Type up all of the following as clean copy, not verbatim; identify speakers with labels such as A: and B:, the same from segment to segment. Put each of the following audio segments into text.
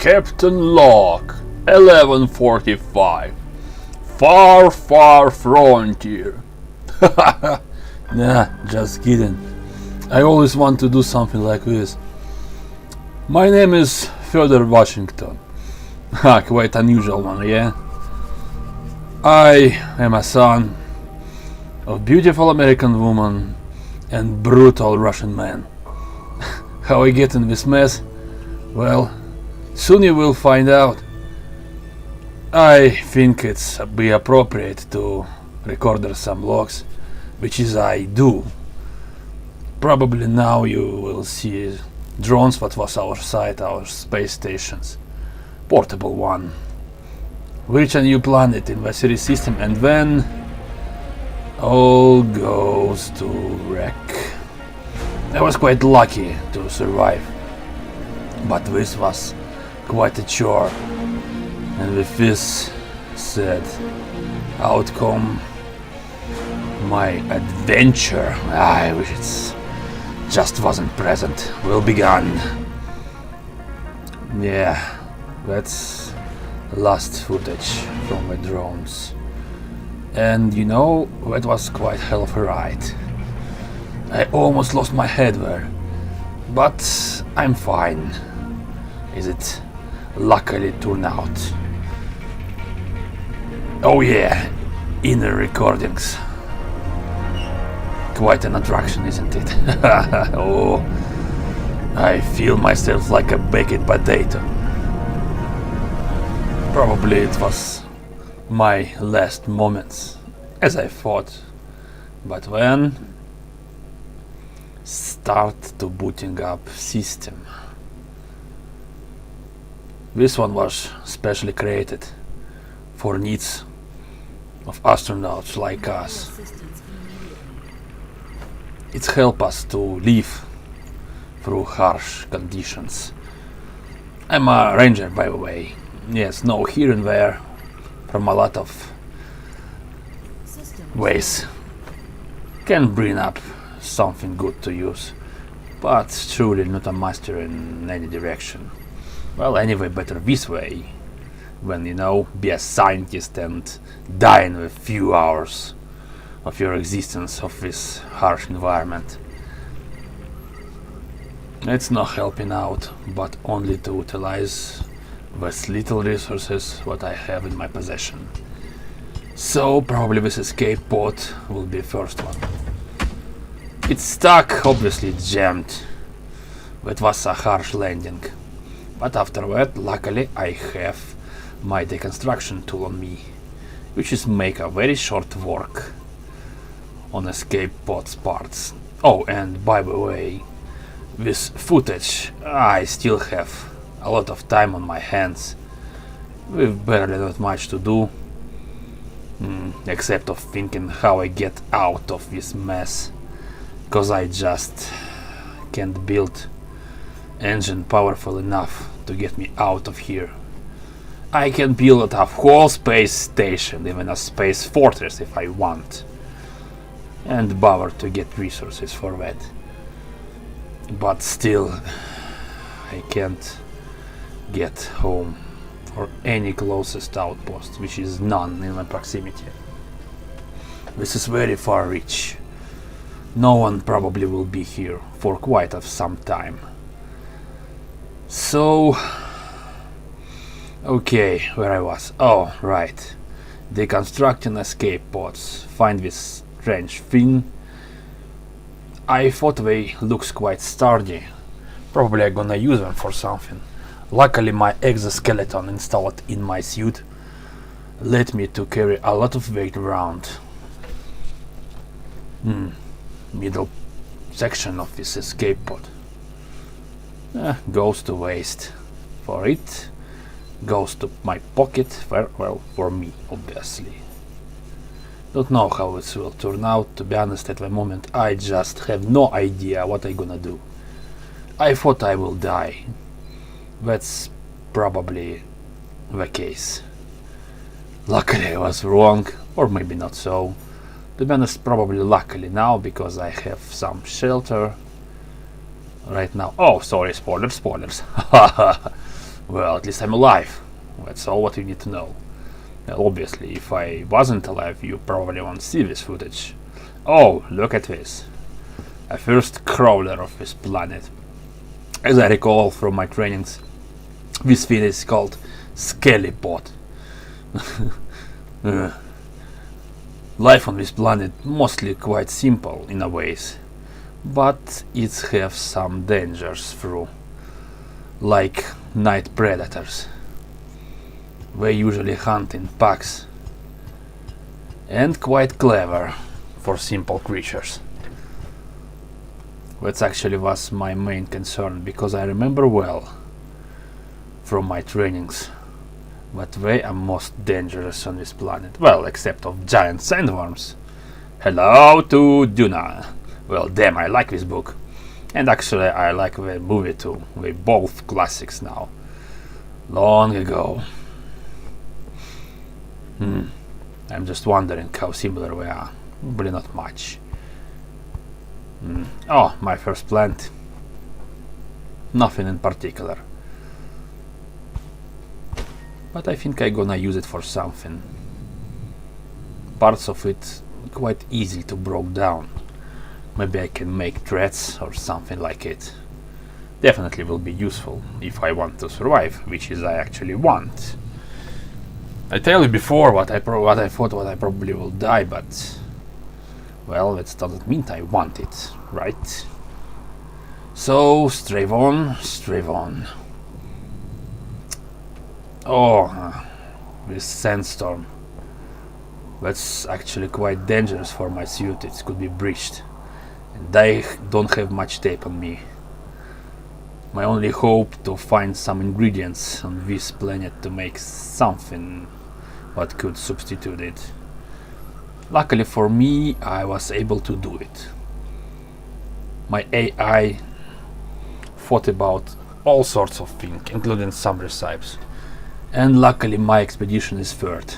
A: Captain Log, 1145. Far, far frontier. Nah, just kidding. I always want to do something like this. My name is Fyodor Washington. Quite unusual one, yeah? I am a son of beautiful American woman and brutal Russian man. How I get in this mess? Well, soon you will find out. I think it's be appropriate to record some logs, which is I do. Probably now you will see drones what was our site, our space stations. Portable one. We reach a new planet in the Sirius system and then all goes to wreck. I was quite lucky to survive, but this was quite a chore, and with this said outcome, my adventure, I wish it just wasn't present, will begin. Yeah, that's last footage from the drones. And you know, that was quite hell of a ride. I almost lost my head there, but I'm fine. Is it luckily turned out? Oh yeah, inner recordings. Quite an attraction, isn't it? Oh, I feel myself like a baked potato. Probably it was my last moments, as I thought, but then start to booting up system. This one was specially created for needs of astronauts like us. It's help us to live through harsh conditions. I'm a ranger, by the way. Yes, no, here and there, from a lot of ways. Can bring up something good to use, but truly not a master in any direction. Well, anyway, better this way than, you know, be a scientist and die in a few hours of your existence of this harsh environment. It's not helping out, but only to utilize those little resources what I have in my possession. So probably this escape pod will be the first one. It's stuck, obviously it's jammed. That was a harsh landing. But after that, luckily I have my deconstruction tool on me, which is make a very short work on escape pod's parts. Oh, and by the way, this footage, I still have a lot of time on my hands, with barely not much to do, except of thinking how I get out of this mess, cause I just can't build engine powerful enough to get me out of here. I can build a whole space station, even a space fortress if I want, and bother to get resources for that. But still, I can't get home or any closest outpost, which is none in my proximity. This is very far reach. No one probably will be here for quite some time. So, okay, where I was. Oh, right. Deconstructing escape pods. Find this strange thing. I thought they looks quite sturdy. Probably I'm gonna use them for something. Luckily my exoskeleton installed in my suit let me to carry a lot of weight around. Middle section of this escape pod goes to waste. For it goes to my pocket, well, for me obviously. Don't know how it will turn out, to be honest. At the moment I just have no idea what I'm gonna do. I thought I will die. That's probably the case. Luckily I was wrong, or maybe not so. To be honest, probably luckily now, because I have some shelter right now. Oh, sorry, spoilers. Well, at least I'm alive. That's all what you need to know. Well, obviously, if I wasn't alive, you probably won't see this footage. Oh, look at this. A first crawler of this planet. As I recall from my trainings, this thing is called Skellypod. Life on this planet mostly quite simple in a ways, but it has some dangers through, like night predators. They usually hunt in packs, and quite clever for simple creatures. That actually was my main concern, because I remember well from my trainings that they are most dangerous on this planet. Well, except of giant sandworms. Hello to Duna. Well, damn, I like this book. And actually I like the movie too. They both classics now. Long ago. I'm just wondering how similar we are. Probably not much. Oh, my first plant. Nothing in particular. But I think I'm gonna use it for something. Parts of it quite easy to break down. Maybe I can make threads or something like it. Definitely will be useful if I want to survive, which is I actually want. I tell you before what I thought I probably will die, but well, that doesn't mean I want it, right? So straight on, straight on. Oh, this sandstorm. That's actually quite dangerous for my suit. It could be breached. And I don't have much tape on me. My only hope to find some ingredients on this planet to make something what could substitute it. Luckily for me, I was able to do it. My AI thought about all sorts of things, including some recipes. And luckily my expedition is third.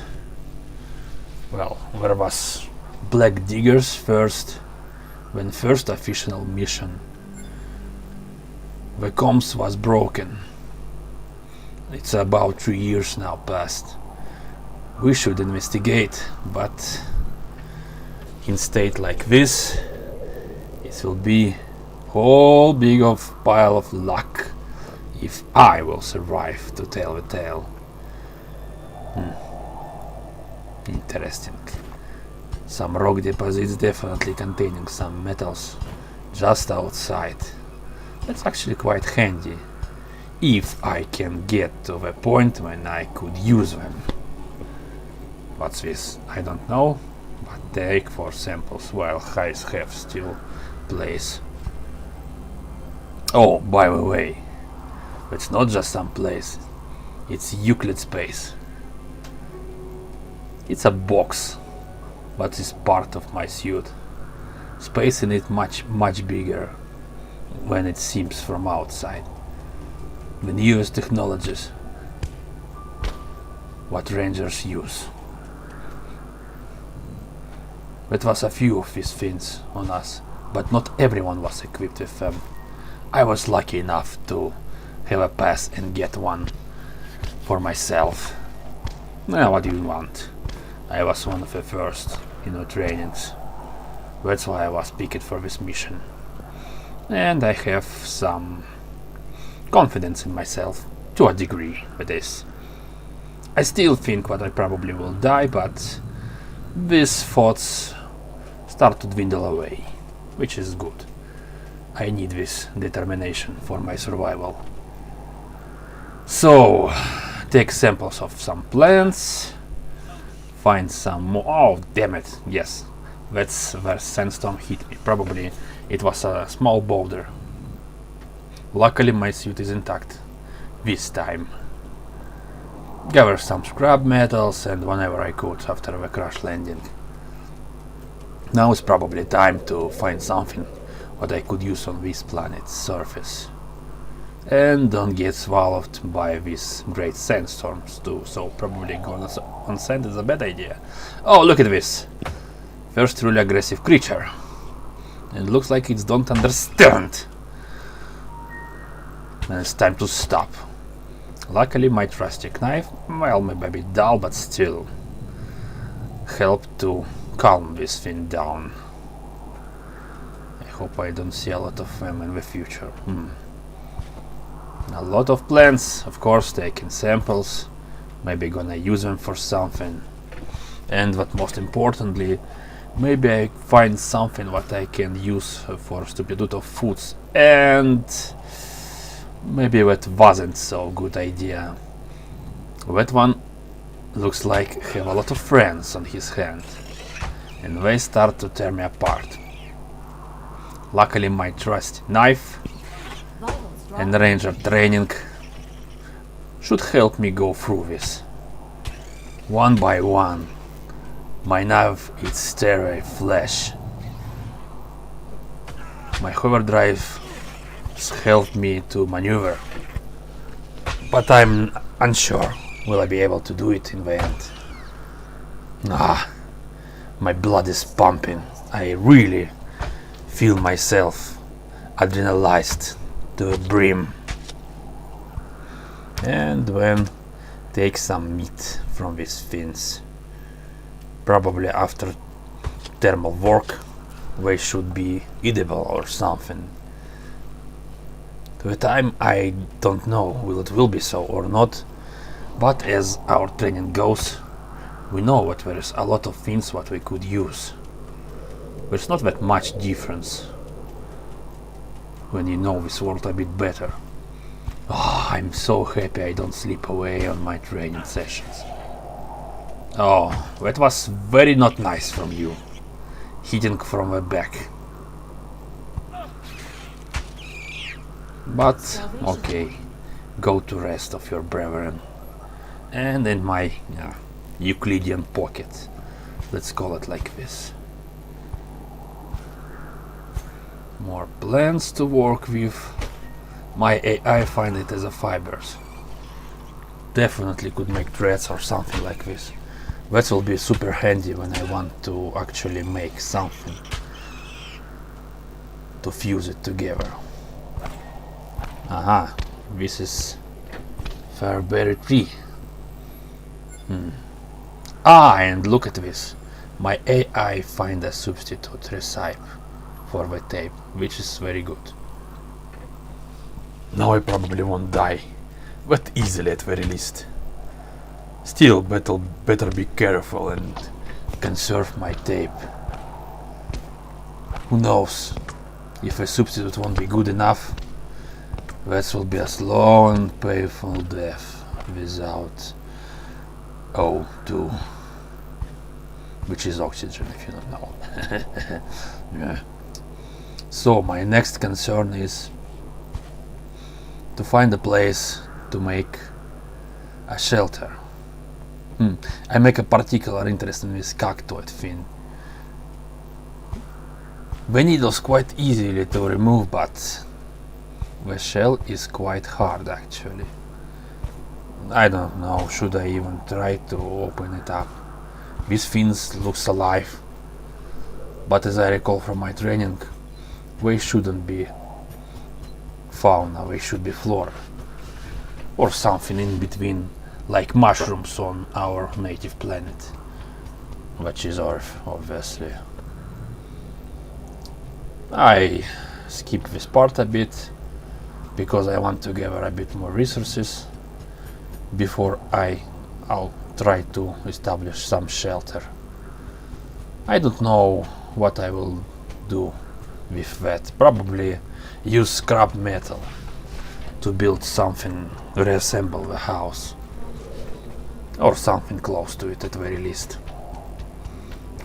A: Well, there was Black Diggers first, when first official mission. The comms was broken. It's about 3 years now past. We should investigate, but in state like this, it will be whole big of pile of luck if I will survive to tell the tale. Interesting. Some rock deposits definitely containing some metals just outside. That's actually quite handy if I can get to the point when I could use them. What's this? I don't know, but take for samples while highs have still place. Oh, by the way, it's not just some place, it's Euclid space. It's a box, but it's part of my suit. Space in it much bigger when it seems from outside. The newest technologies, what rangers use. There was a few of these things on us, but not everyone was equipped with them. I was lucky enough to have a pass and get one for myself. Now what do you want? I was one of the first in the trainings. That's why I was picked for this mission. And I have some confidence in myself, to a degree, with this. I still think that I probably will die, but these thoughts start to dwindle away, which is good. I need this determination for my survival. So, take samples of some plants, find some more. Oh, damn it, yes, that's where sandstorm hit me. Probably it was a small boulder. Luckily my suit is intact this time. Gather some scrap metals and whenever I could after the crash landing. Now is probably time to find something what I could use on this planet's surface. And don't get swallowed by these great sandstorms too, so probably going on sand is a bad idea. Oh, look at this! First truly aggressive creature. And looks like it don't understand. And it's time to stop. Luckily my trusty knife, well, maybe a bit dull, but still helped to calm this thing down. I hope I don't see a lot of them in the future. A lot of plants, of course, taking samples, maybe gonna use them for something. And what most importantly, maybe I find something what I can use for substitute of foods, and maybe that wasn't so good idea. That one looks like have a lot of friends on his hand, and they start to tear me apart. Luckily my trusty knife and ranger training should help me go through this. One by one, my knife eats tear flesh. My hover drive has helped me to maneuver, but I'm unsure will I be able to do it in the end. My blood is pumping. I really feel myself adrenalized to the brim. And then take some meat from these fins. Probably after thermal work they should be edible or something. To the time I don't know will it will be so or not, but as our training goes, we know that there is a lot of things what we could use. There's not that much difference when you know this world a bit better. I'm so happy I don't sleep away on my training sessions. That was very not nice from you, hitting from the back. But okay, go to rest of your brethren. And in my Euclidean pocket, let's call it like this. More plants to work with. My AI find it as a fibers. Definitely could make threads or something like this. That will be super handy when I want to actually make something to fuse it together. This is Fairberry tree. And look at this. My AI find a substitute recipe for the tape, which is very good. Now I probably won't die, but easily at very least. Still, better be careful and conserve my tape. Who knows, if a substitute won't be good enough, that will be a slow and painful death without O2, which is oxygen if you don't know. Yeah. So my next concern is to find a place to make a shelter. I make a particular interest in this cactoid thing. The needle's quite easily to remove, but the shell is quite hard actually. I don't know, should I even try to open it up? This fins looks alive, but as I recall from my training, they shouldn't be fauna, they should be flora, or something in between, like mushrooms on our native planet, which is Earth, obviously. I skip this part a bit because I want to gather a bit more resources before I'll try to establish some shelter. I don't know what I will do with that. Probably use scrap metal to build something, reassemble the house, or something close to it at the very least.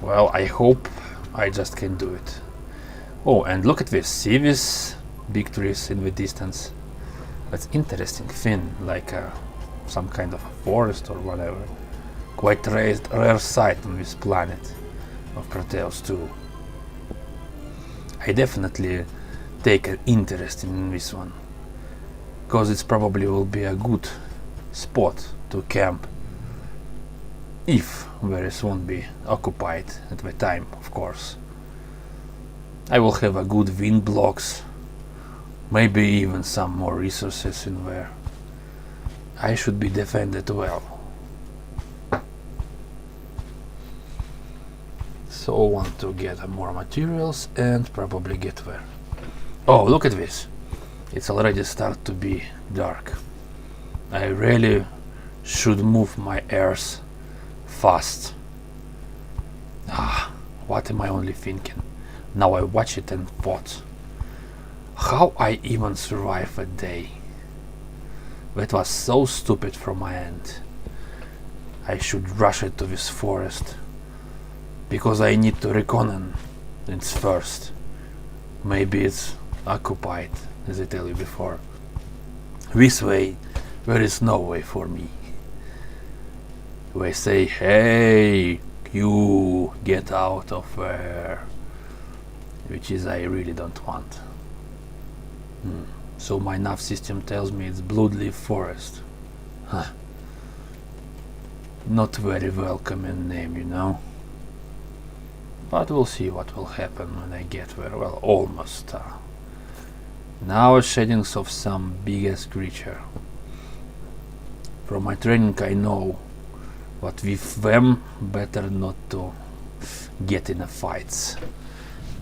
A: Well, I hope I just can do it. Oh, and look at this, see these big trees in the distance? That's interesting thing, like some kind of a forest or whatever. Quite rare sight on this planet of Proteus too. I definitely take an interest in this one, because it probably will be a good spot to camp if Varys won't be occupied at the time, of course. I will have a good wind blocks, maybe even some more resources in there. I should be defended well. So want to get more materials and probably get there. Oh, look at this. It's already start to be dark. I really should move my heirs fast. What am I only thinking? Now I watch it and thought. How I even survive a day? That was so stupid from my end. I should rush it to this forest. Because I need to recon it first. Maybe it's occupied, as I tell you before. This way, there is no way for me. They say, hey, you get out of there. Which is I really don't want. So my nav system tells me it's Bloodleaf Forest. Not very welcoming name, you know. But we'll see what will happen when I get there. Well, almost. Now shadings of some biggest creature. From my training I know what with them better not to get in a fights.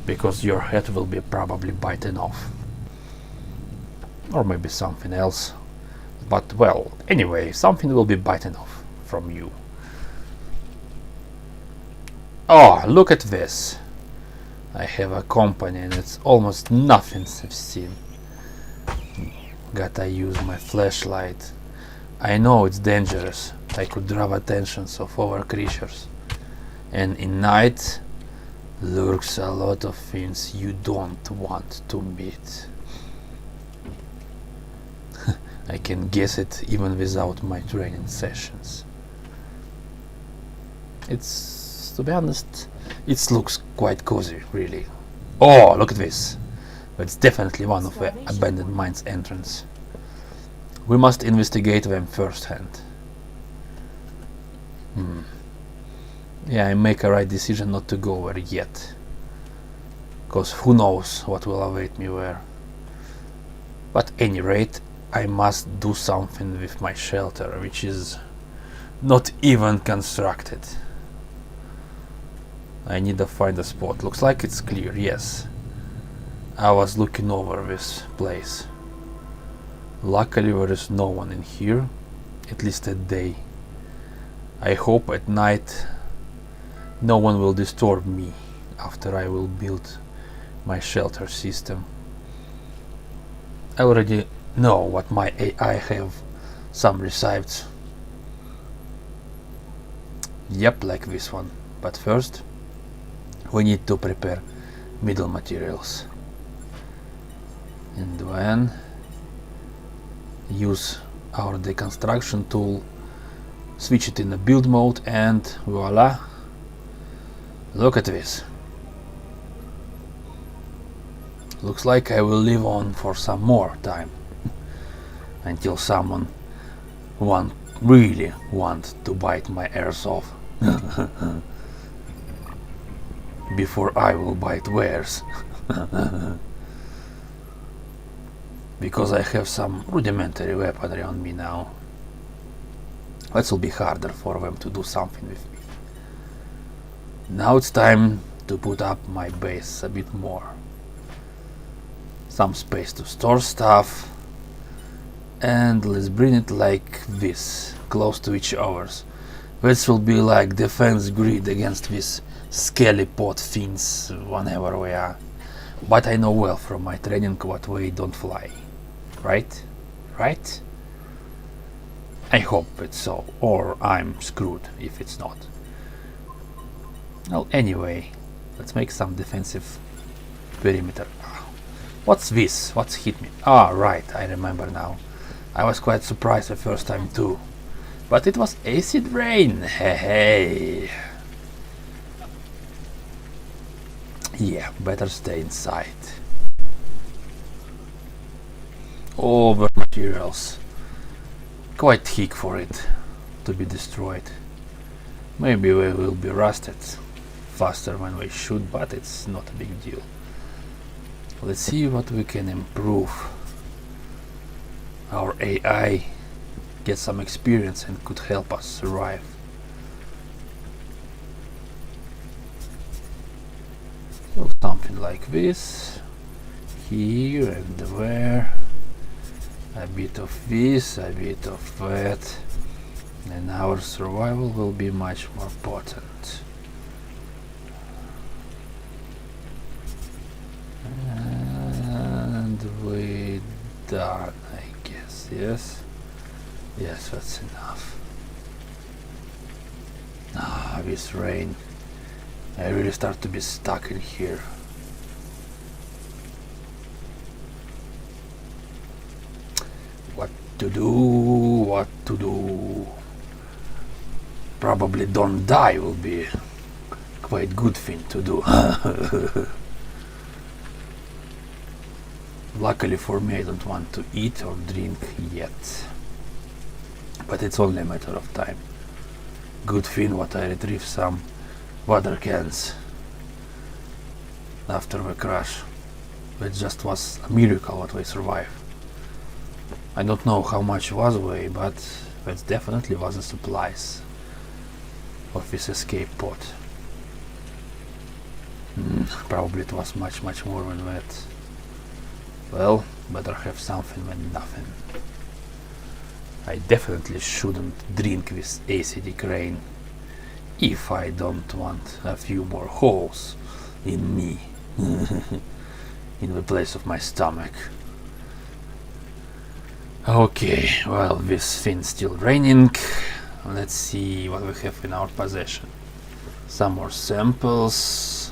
A: Because your head will be probably bitten off. Or maybe something else. But well, anyway, something will be bitten off from you. Oh, look at this. I have a company and it's almost nothing I've seen. Gotta use my flashlight. I know it's dangerous. I could draw attentions of other creatures. And in night lurks a lot of things you don't want to meet. I can guess it even without my training sessions. It's, to be honest, it looks quite cozy, really. Oh, look at this. That's definitely one of the abandoned mines entrance. We must investigate them firsthand. Yeah, I make a right decision not to go there yet. Cause who knows what will await me there. But at any rate, I must do something with my shelter, which is not even constructed. I need to find a spot. Looks like it's clear, yes. I was looking over this place. Luckily there is no one in here, at least at day. I hope at night no one will disturb me after I will build my shelter system. I already know what my AI have some recipes. Yep, like this one. But first we need to prepare middle materials. And then use our deconstruction tool, switch it in the build mode, and voila, look at this. Looks like I will live on for some more time until someone really want to bite my ears off. Before I will bite theirs. Because I have some rudimentary weaponry on me now. That will be harder for them to do something with me. Now it's time to put up my base a bit more. Some space to store stuff. And let's bring it like this, close to each other's. This will be like defense grid against these scaly pot fiends whenever we are. But I know well from my training what way don't fly. Right? Right? I hope it's so, or I'm screwed if it's not. Well, anyway, let's make some defensive perimeter. What's this? What's hit me? Ah, right, I remember now. I was quite surprised the first time too. But it was acid rain. Hey. Yeah, better stay inside. Over materials. Quite thick for it to be destroyed. Maybe we will be rusted faster when we shoot, but it's not a big deal. Let's see what we can improve. Our AI get some experience and could help us survive. So something like this, here and there, a bit of this, a bit of that, and our survival will be much more potent. And we're done, I guess. Yes? Yes, that's enough. Ah, this rain. I really start to be stuck in here. What to do? What to do? Probably don't die will be quite good thing to do. Luckily for me, I don't want to eat or drink yet, but it's only a matter of time. Good thing what I retrieved some water cans after the crash. It just was a miracle what we survived. I don't know how much was away, but it definitely was the supplies of this escape pod. Probably it was much more than that. Well, better have something than nothing. I definitely shouldn't drink this acidic rain if I don't want a few more holes in me in the place of my stomach. Okay, well, this thing's still raining. Let's see what we have in our possession. Some more samples.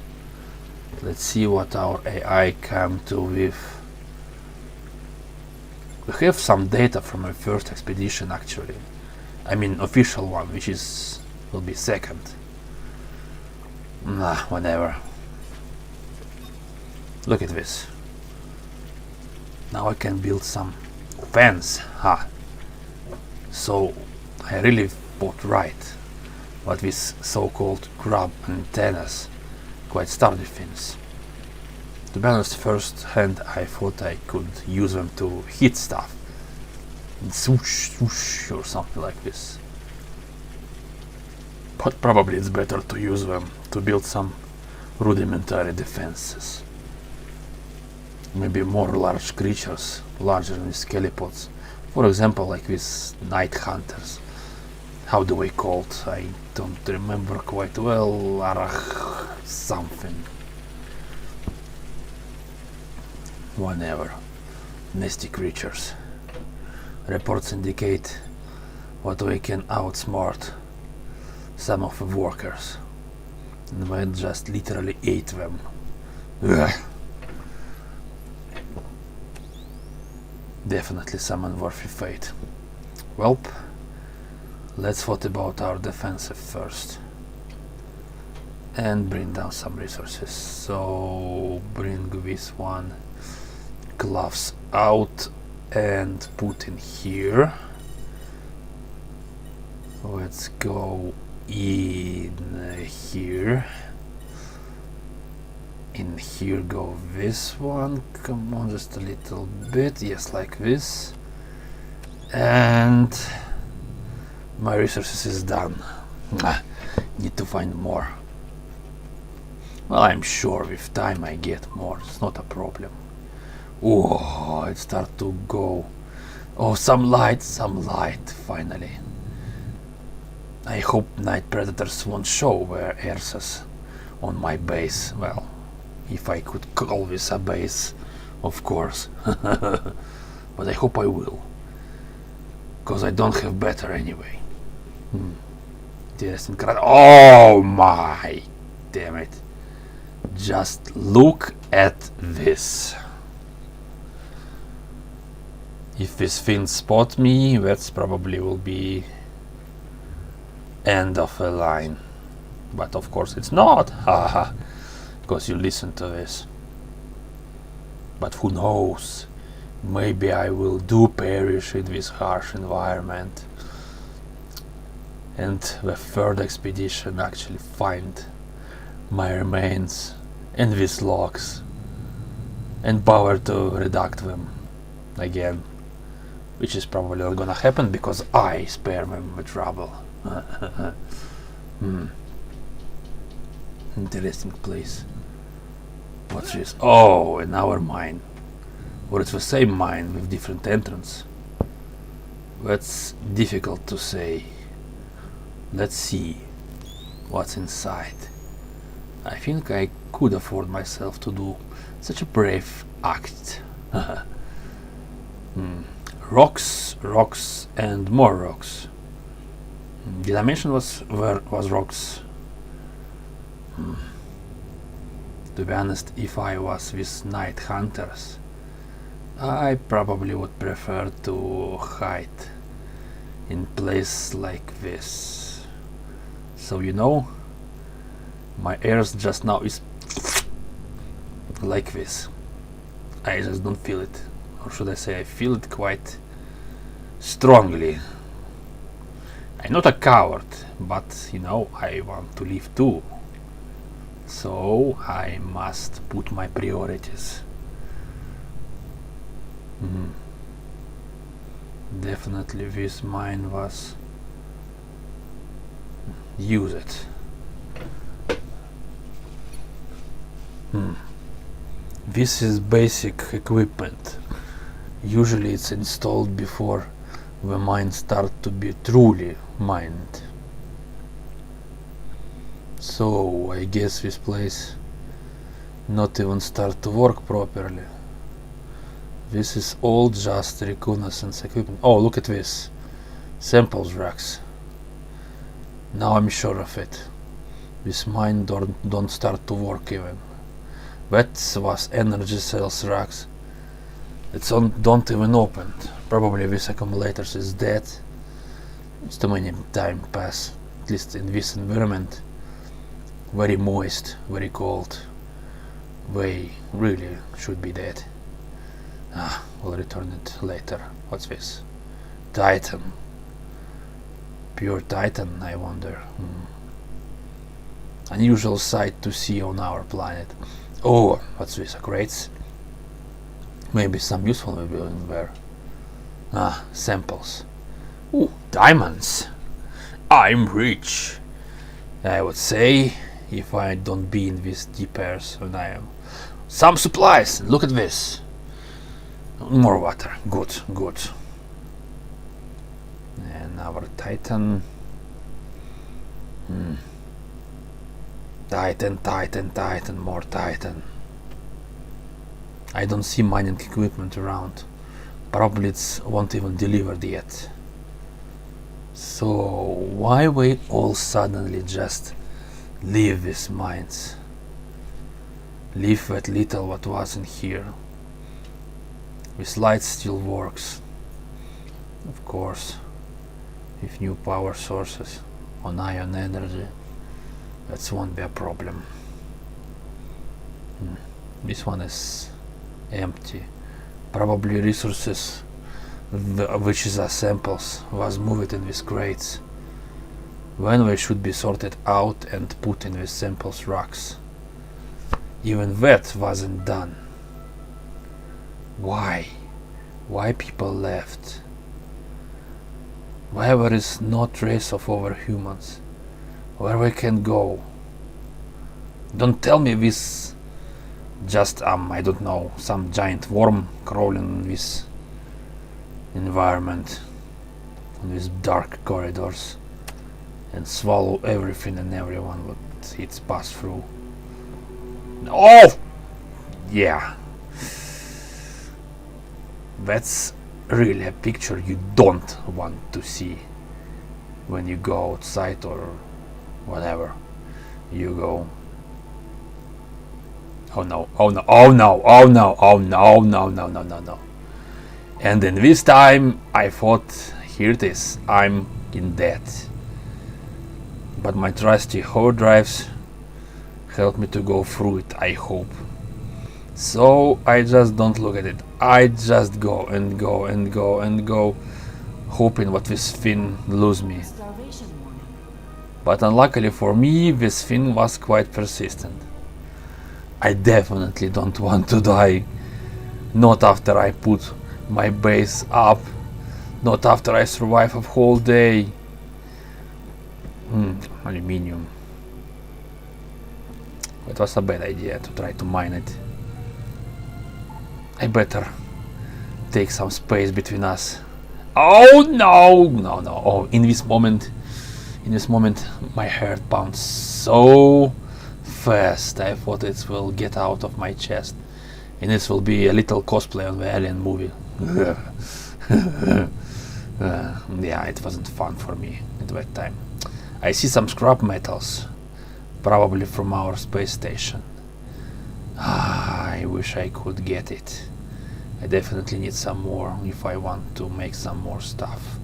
A: Let's see what our AI came to with. We have some data from my first expedition, actually. I mean, official one, which will be second. Nah, whatever. Look at this. Now I can build some fence. So I really thought right. What these so-called crab antennas, quite sturdy things. To be honest, first hand I thought I could use them to hit stuff. Swoosh, swoosh, or something like this. But probably it's better to use them to build some rudimentary defenses. Maybe more large creatures, larger than scalepods. For example, like these night hunters. How do we call it? I don't remember quite well. Arach something. Whatever. Nasty creatures. Reports indicate what we can outsmart some of the workers. And we just literally ate them. Ugh. Definitely some unworthy fate. Well, let's thought about our defensive first. And bring down some resources. So bring this one. Gloves out and put in here. Let's go in here. In here go this one. Come on, just a little bit. Yes, like this. And my resources is done. Need to find more. Well, I'm sure with time I get more. It's not a problem. Oh, it start to go. Oh, some light, finally. I hope night predators won't show their asses on my base. Well, if I could call this a base, of course. But I hope I will. Because I don't have better anyway. Oh my! Damn it. Just look at this. If this thing spot me, that's probably will be end of a line. But of course it's not, haha, because you listen to this. But who knows, maybe I will do perish in this harsh environment and the third expedition actually find my remains and these logs and power to redact them again. which is probably not gonna happen because I spare me the trouble. Interesting place. What's this? Oh, another mine. Or it's the same mine with different entrance. That's difficult to say. Let's see what's inside. I think I could afford myself to do such a brave act. Rocks, rocks, and more rocks. The dimension was rocks. To be honest, if I was with night hunters, I probably would prefer to hide in place like this. So you know, my ears just now is like this. I just don't feel it, or should I say I feel it quite strongly. I'm not a coward, but you know, I want to live too. So I must put my priorities. Definitely this mine was used. This is basic equipment. Usually it's installed before the mine starts to be truly mined. So I guess this place not even start to work properly. This is all just reconnaissance equipment. Oh, look at this. Samples racks. Now I'm sure of it. This mine don't start to work even. That was energy cells racks. Don't even open. Probably this accumulators is dead. It's too many time pass. At least in this environment. Very moist, very cold. They really should be dead. We'll return it later. What's this? Titan. Pure Titan, I wonder. Unusual sight to see on our planet. Oh, what's this? Crates? Maybe some useful will be in there. Samples. Ooh, diamonds. I'm rich, I would say, if I don't be in these deep airs when I am. Some supplies. Look at this. More water. Good, good. And our Titan. Titan, Titan, Titan, more Titan. I don't see mining equipment around. Probably it won't even delivered yet. So why we all suddenly just leave these mines? Leave that little what was in here. This light still works. Of course, with new power sources on ion energy, that won't be a problem. This one is empty. Probably resources, which is samples, was moved in these crates. When they should be sorted out and put in these samples racks. Even that wasn't done. Why? Why people left? Why there is no trace of other humans? Where we can go? Don't tell me this just I don't know, some giant worm crawling in this environment, in these dark corridors, and swallow everything and everyone that it's passed through. Oh! Yeah. That's really a picture you don't want to see when you go outside or whatever you go. Oh no, oh no, oh no, oh no, oh no, no, no, no, no, no. And then this time I thought, here it is, I'm in debt. But my trusty hard drives help me to go through it, I hope. So I just don't look at it. I just go and go and go and go, hoping that this thing lose me. But unluckily for me, this thing was quite persistent. I definitely don't want to die. Not after I put my base up Not after I survive a whole day. Aluminium. It was a bad idea to try to mine it. I better take some space between us. Oh no! No, no. Oh, in this moment, my heart pounds so fast. I thought it will get out of my chest. And this will be a little cosplay on the Alien movie. Yeah, it wasn't fun for me at that time. I see some scrap metals, probably from our space station. I wish I could get it. I definitely need some more if I want to make some more stuff.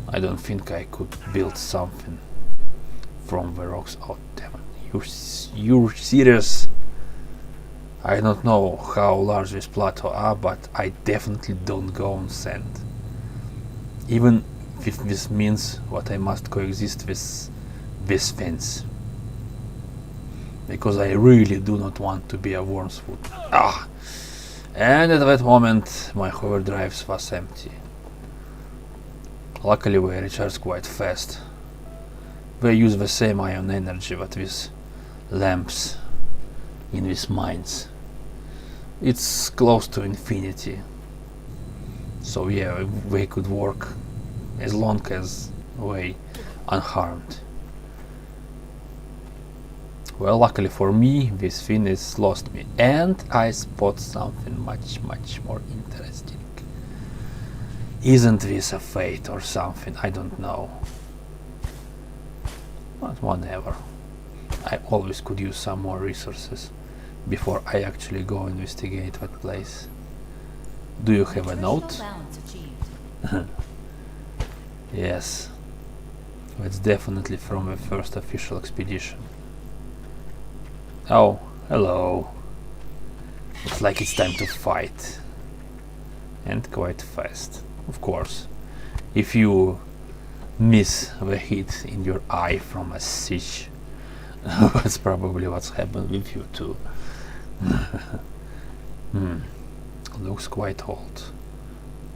A: I don't think I could build something from the rocks. Oh damn it, you're serious? I don't know how large this plateau are, but I definitely don't go on sand. Even if this means what I must coexist with this fence. Because I really do not want to be a worm's foot. And at that moment my hover drive was empty. Luckily they recharge quite fast. They use the same ion energy that these lamps in these mines. It's close to infinity. So yeah, they could work as long as they unharmed. Well, luckily for me, this thing has lost me, and I spot something much more interesting. Isn't this a fate or something? I don't know. But whatever. I always could use some more resources before I actually go investigate that place. Do you have a note? Yes. It's definitely from the first official expedition. Oh, hello. Looks like it's time to fight. And quite fast, of course. If you miss the hit in your eye from a siege, that's probably what's happened with you too. Looks quite old.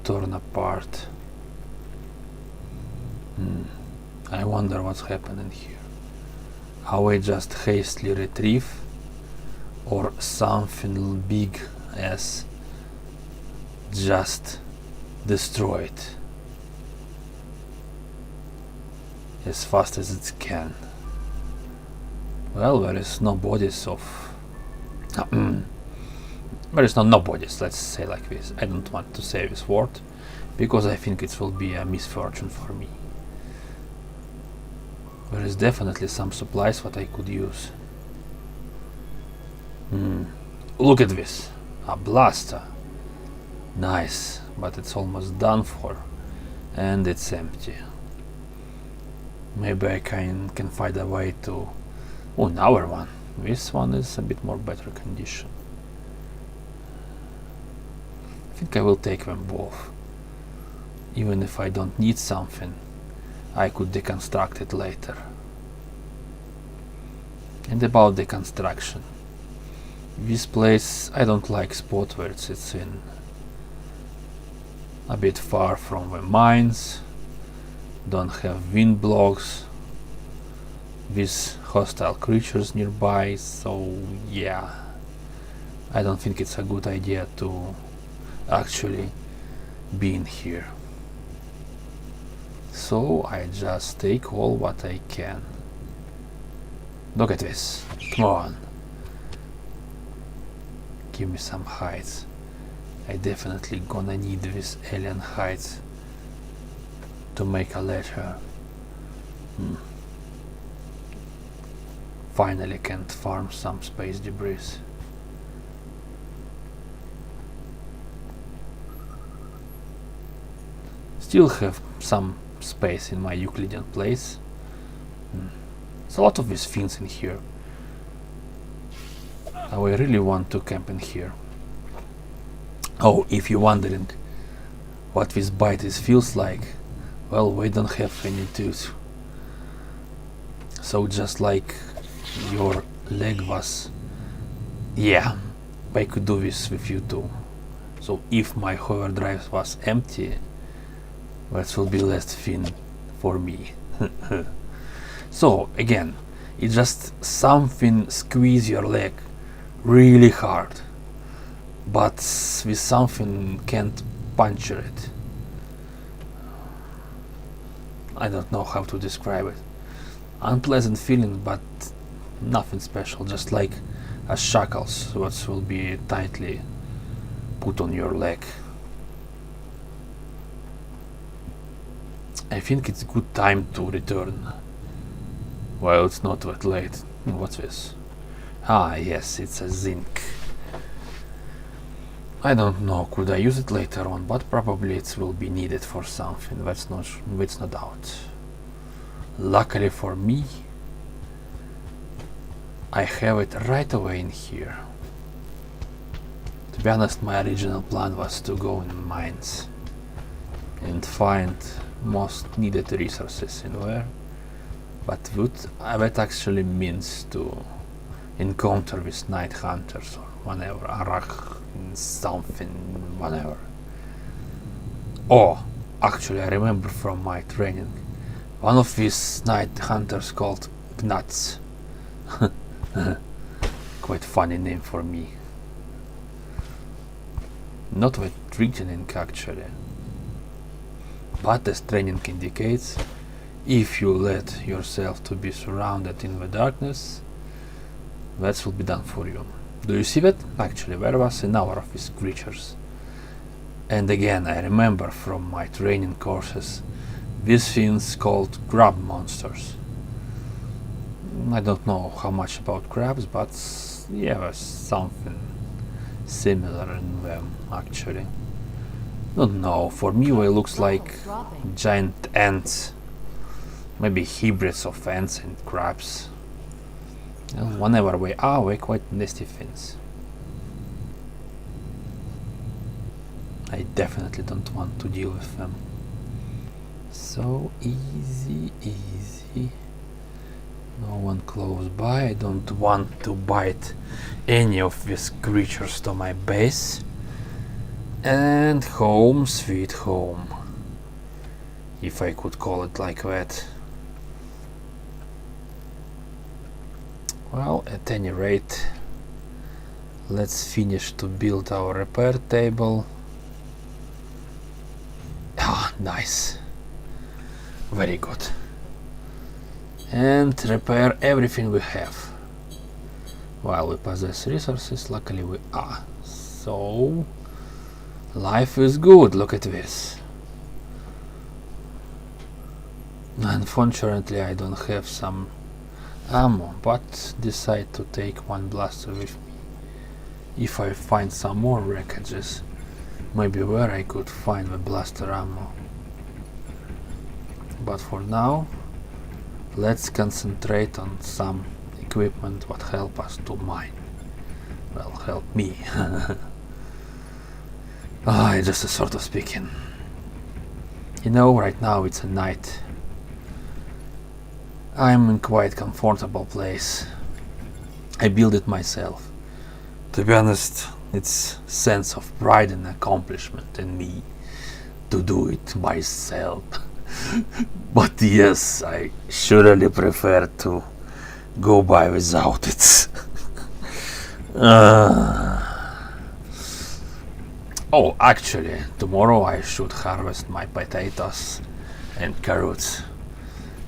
A: Torn apart. I wonder what's happening here. How I just hastily retrieve, or something big as just destroy it as fast as it can. Well, there is no bodies of there is no bodies, let's say like this. I don't want to say this word because I think it will be a misfortune for me. There is definitely some supplies that I could use. Look at this, a blaster. Nice, but it's almost done for, and it's empty. Maybe I can find a way to... Oh, another one. This one is a bit more better condition. I think I will take them both. Even if I don't need something, I could deconstruct it later. And about deconstruction. This place, I don't like spot where it sits in. A bit far from the mines. Don't have wind blocks. These hostile creatures nearby, so yeah. I don't think it's a good idea to actually be in here. So I just take all what I can. Look at this. Come on. Give me some hides. I definitely gonna need these alien hides to make a letter. Finally can farm some space debris. Still have some space in my Euclidean place. There's a lot of these things in here. I really want to camp in here. Oh, if you're wondering what this bite feels like, well, we don't have any tooth. So just like your leg was, yeah, I could do this with you too. So if my hover drive was empty, that will be less thin for me. So again, it's just something squeeze your leg really hard, but with something can't puncture it. I don't know how to describe it. Unpleasant feeling, but nothing special, just like a shackles what will be tightly put on your leg. I think it's good time to return. Well, it's not that late. What's this? Ah, yes, it's a zinc. I don't know, could I use it later on, but probably it will be needed for something, that's no doubt. Luckily for me, I have it right away in here. To be honest, my original plan was to go in mines and find most needed resources in there, but that actually means to encounter with night hunters or whatever, arach something, whatever. Oh, actually I remember from my training, one of these night hunters called Gnats. Quite funny name for me. Not that threatening actually, but as training indicates, if you let yourself to be surrounded in the darkness, that will be done for you. Do you see that? Actually, there was an hour of these creatures. And again, I remember from my training courses, these things called crab monsters. I don't know how much about crabs, but yeah, there's something similar in them actually. Don't know, for me it looks like giant ants. Maybe hybrids of ants and crabs. Whenever we're quite nasty things. I definitely don't want to deal with them. So easy. No one close by. I don't want to bite any of these creatures to my base. And home sweet home, if I could call it like that. Well, at any rate, let's finish to build our repair table. Ah, nice. Very good. And repair everything we have. While we possess resources, luckily we are. So, life is good, look at this. Unfortunately, I don't have some ammo, but decide to take one blaster with me. If I find some more wreckages, maybe where I could find the blaster ammo. But for now, let's concentrate on some equipment what help us to mine. Well, help me. Just a sort of speaking. You know, right now it's a night. I'm in quite comfortable place. I built it myself. To be honest, it's sense of pride and accomplishment in me to do it myself. But yes, I surely prefer to go by without it. Oh, actually, tomorrow I should harvest my potatoes and carrots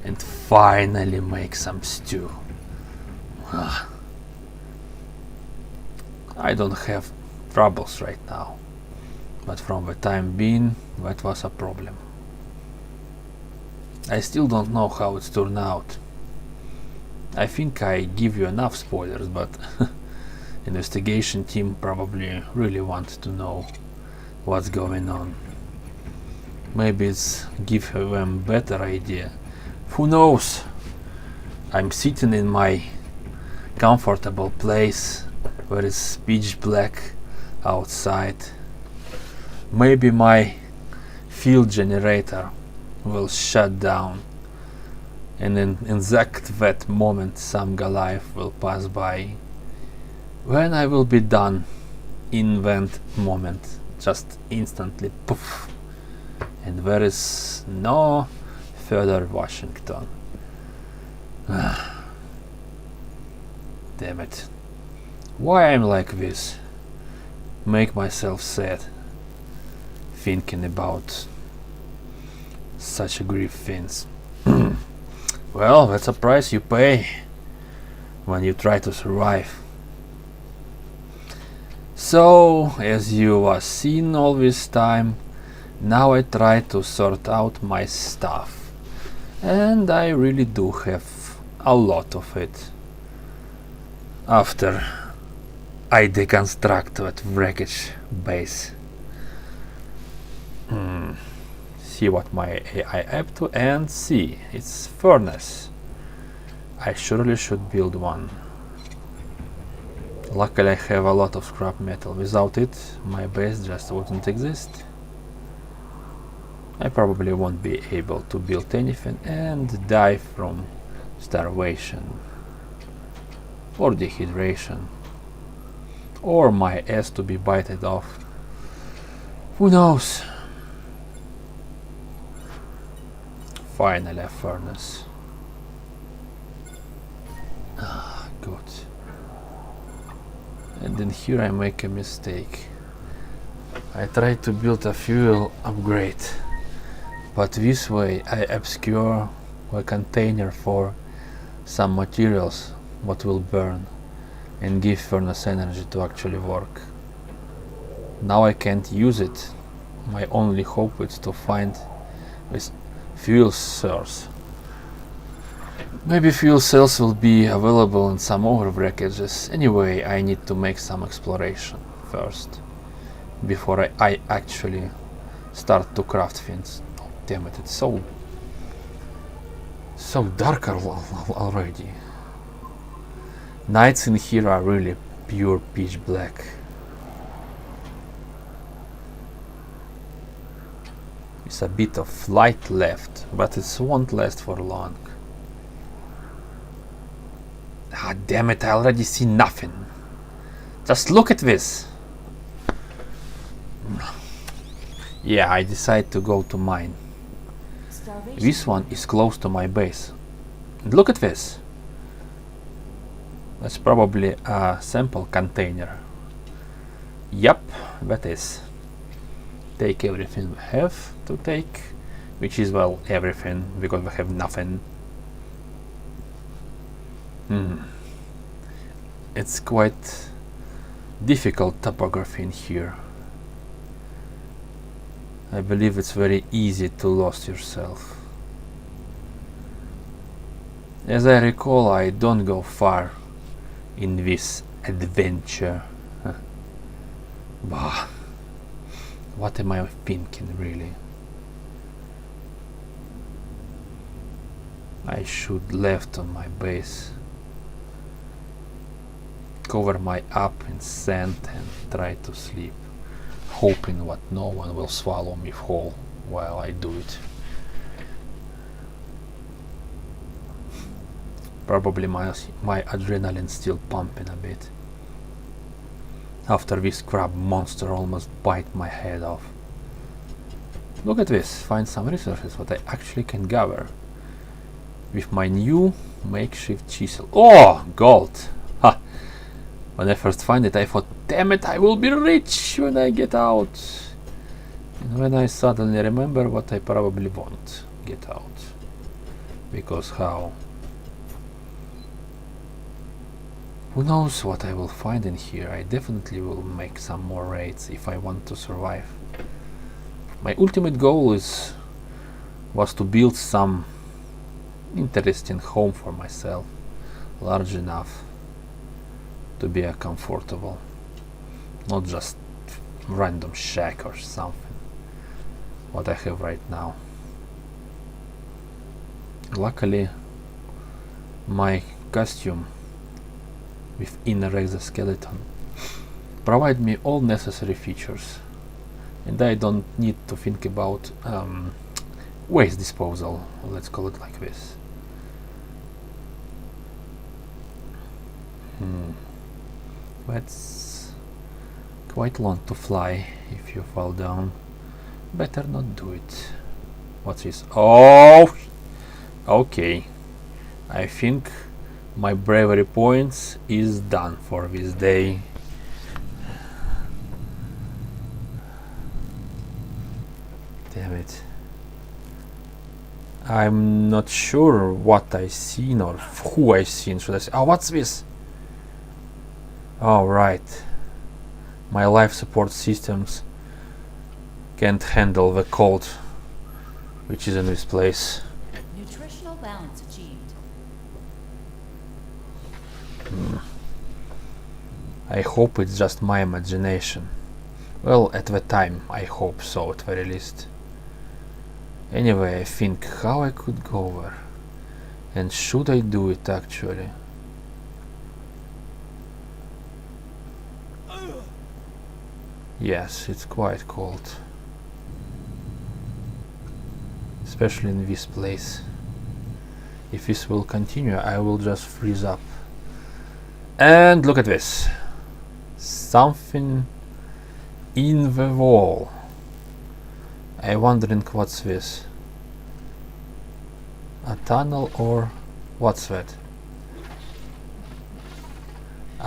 A: and finally make some stew. I don't have troubles right now, but from the time being, that was a problem. I still don't know how it's turned out. I think I give you enough spoilers, but investigation team probably really wants to know what's going on. Maybe it's give them better idea. Who knows? I'm sitting in my comfortable place where it's pitch black outside. Maybe my field generator will shut down, and in exact that moment some Goliath will pass by. When I will be done in that moment, just instantly poof. And there is no Fyodor Washington. Damn it. Why I'm like this? Make myself sad thinking about such grief things. Well, that's a price you pay when you try to survive. So, as you have seen all this time, now I try to sort out my stuff. And I really do have a lot of it. After I deconstruct that wreckage base. See what my AI up to, and see, it's furnace. I surely should build one. Luckily I have a lot of scrap metal. Without it, my base just wouldn't exist. I probably won't be able to build anything and die from starvation or dehydration, or my ass to be bited off. Who knows? Finally a furnace. Good. And then here I make a mistake. I try to build a fuel upgrade, but this way I obscure a container for some materials what will burn and give furnace energy to actually work. Now I can't use it. My only hope is to find this fuel source. Maybe fuel cells will be available in some other wreckages. Anyway, I need to make some exploration first before I actually start to craft things. Oh, damn it, it's so dark already. Nights in here are really pure pitch black. There's a bit of light left, but it won't last for long. Ah, damn it, I already see nothing. Just look at this. Yeah, I decide to go to mine. This one is close to my base. And look at this. That's probably a sample container. Yep, that is. Take everything we have to take, which is, well, everything, because we have nothing. It's quite difficult topography in here. I believe it's very easy to lose yourself. As I recall, I don't go far in this adventure. Bah. What am I thinking, really? I should left on my base. Cover my up in sand and try to sleep, hoping that no one will swallow me whole while I do it. Probably my adrenaline still pumping a bit. After this crab monster almost bite my head off. Look at this, find some resources that I actually can gather with my new makeshift chisel. Oh, gold! Ha! When I first find it, I thought, damn it, I will be rich when I get out. And when I suddenly remember what I probably won't get out. Because how? Who knows what I will find in here. I definitely will make some more raids if I want to survive. My ultimate goal was to build some interesting home for myself, large enough to be a comfortable, not just random shack or something, what I have right now. Luckily, my costume with inner exoskeleton provide me all necessary features, and I don't need to think about waste disposal, let's call it like this. That's quite long to fly if you fall down. Better not do it. What's this? Oh! Okay. I think my bravery points is done for this day. Damn it. I'm not sure what I seen or who I seen. Should I say? Oh, what's this? Oh, right. My life support systems can't handle the cold which is in this place.
B: Nutritional balance achieved.
A: I hope it's just my imagination. Well, at the time, I hope so, at very least. Anyway, I think how I could go over. And should I do it actually? Yes, it's quite cold. Especially in this place. If this will continue, I will just freeze up. And look at this. Something in the wall. I'm wondering what's this. A tunnel or what's that?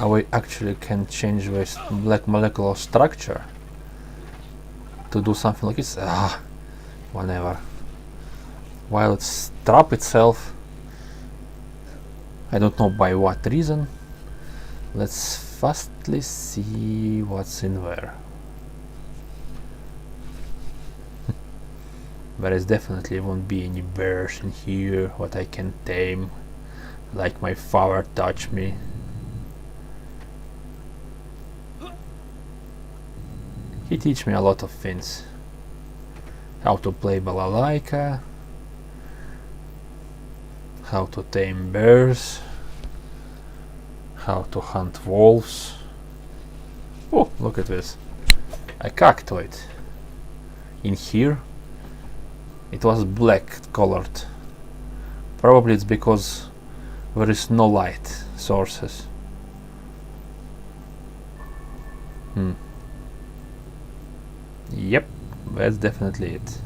A: We actually can change this black molecular structure to do something like this. Whatever. While it's trap itself, I don't know by what reason. Let's fastly see what's in there. There is definitely won't be any bears in here what I can tame, like my father taught me. He teach me a lot of things. How to play balalaika, how to tame bears, how to hunt wolves. Oh, look at this. A cactoid. In here it was black colored. Probably it's because there is no light sources. Yep, that's definitely it.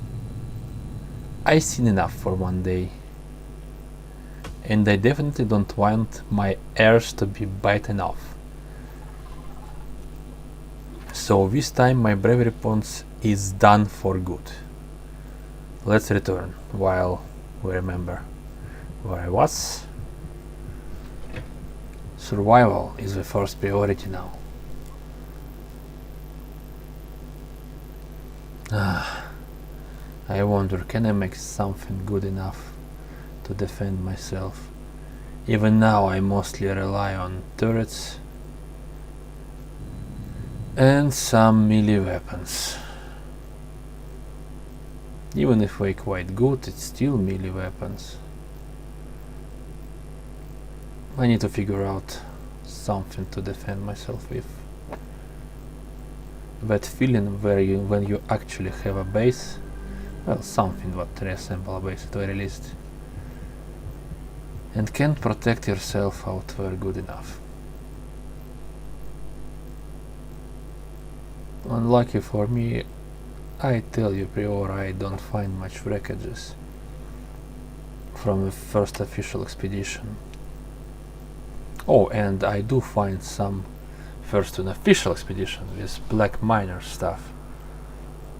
A: I seen enough for one day. And I definitely don't want my ears to be bitten off. So this time my bravery points is done for good. Let's return while we remember where I was. Survival is the first priority now. I wonder, can I make something good enough to defend myself? Even now I mostly rely on turrets and some melee weapons. Even if they're quite good, it's still melee weapons. I need to figure out something to defend myself with. That feeling where when you actually have a base, well, something that resembles a base at very least, and can protect yourself out there good enough. Unlucky for me, I tell you prior, I don't find much wreckages from the first official expedition. Oh, and I do find some first unofficial expedition with black miner stuff.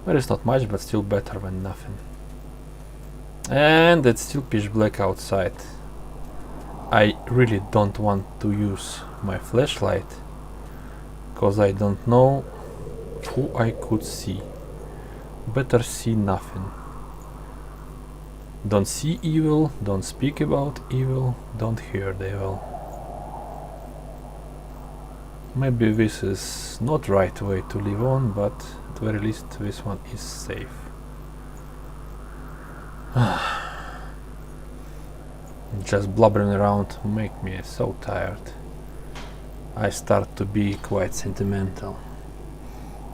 A: There is not much, but still better than nothing. And it's still pitch black outside. I really don't want to use my flashlight, cause I don't know who I could see. Better see nothing. Don't see evil, don't speak about evil, don't hear the evil. Maybe this is not right way to live on, but at the very least this one is safe. Just blubbering around make me so tired. I start to be quite sentimental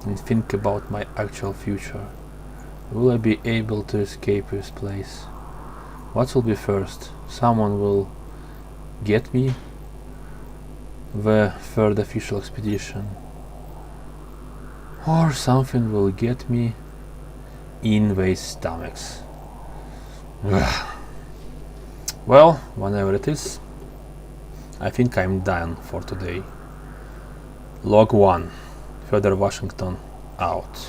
A: and think about my actual future. Will I be able to escape this place? What will be first? Someone will get me? The third official expedition? or something will get me in their stomachs. Well, whenever it is, I think I'm done for today. Log 1. Fyodor Washington out.